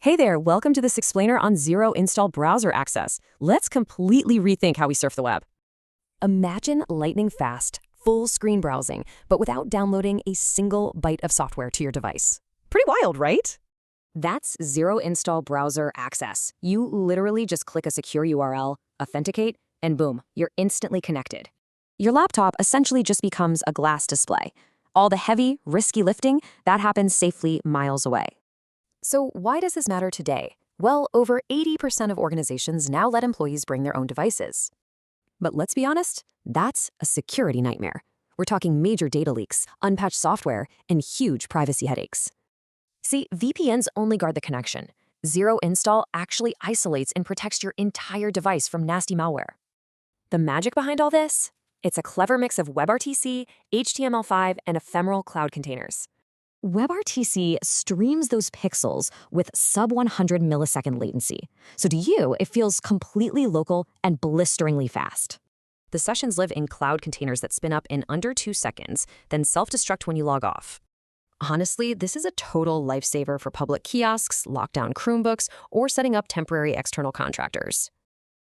Hey there, welcome to this explainer on zero install browser access. Let's completely rethink how we surf the web. Imagine lightning fast, full screen browsing, but without downloading a single byte of software to your device. Pretty wild, right? That's zero install browser access. You literally just click a secure URL, authenticate, and boom, you're instantly connected. Your laptop essentially just becomes a glass display. All the heavy, risky lifting, that happens safely miles away. So why does this matter today? Well, over 80% of organizations now let employees bring their own devices. But let's be honest, that's a security nightmare. We're talking major data leaks, unpatched software, and huge privacy headaches. See, VPNs only guard the connection. Zero install actually isolates and protects your entire device from nasty malware. The magic behind all this? It's a clever mix of WebRTC, HTML5, and ephemeral cloud containers. WebRTC streams those pixels with sub-100 millisecond latency. So to you, it feels completely local and blisteringly fast. The sessions live in cloud containers that spin up in under 2 seconds, then self-destruct when you log off. Honestly, this is a total lifesaver for public kiosks, lockdown Chromebooks, or setting up temporary external contractors.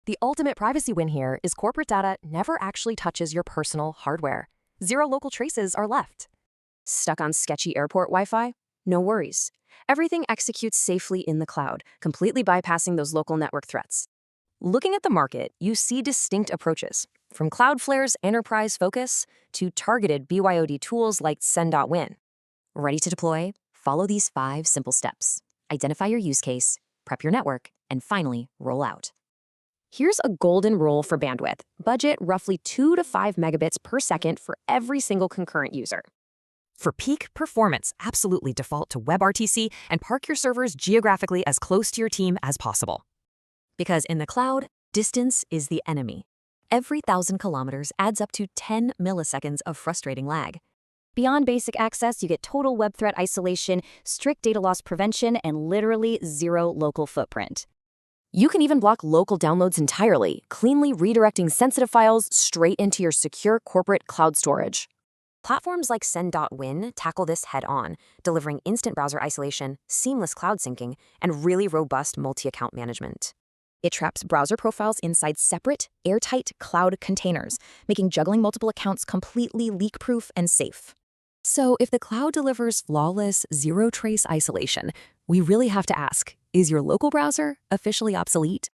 The ultimate privacy win here is corporate data never actually touches your personal hardware. Zero local traces are left. Stuck on sketchy airport Wi-Fi? No worries. Everything executes safely in the cloud, completely bypassing those local network threats. Looking at the market, you see distinct approaches, from Cloudflare's enterprise focus to targeted BYOD tools like Sendwin. Ready to deploy? Follow these 5 simple steps. Identify your use case, prep your network, and finally, roll out. Here's a golden rule for bandwidth. Budget roughly 2 to 5 megabits per second for every single concurrent user. For peak performance, absolutely default to WebRTC and park your servers geographically as close to your team as possible. Because in the cloud, distance is the enemy. Every 1,000 kilometers adds up to 10 milliseconds of frustrating lag. Beyond basic access, you get total web threat isolation, strict data loss prevention, and literally zero local footprint. You can even block local downloads entirely, cleanly redirecting sensitive files straight into your secure corporate cloud storage. Platforms like Sendwin tackle this head-on, delivering instant browser isolation, seamless cloud syncing, and really robust multi-account management. It traps browser profiles inside separate, airtight cloud containers, making juggling multiple accounts completely leak-proof and safe. So if the cloud delivers flawless, zero-trace isolation, we really have to ask, is your local browser officially obsolete?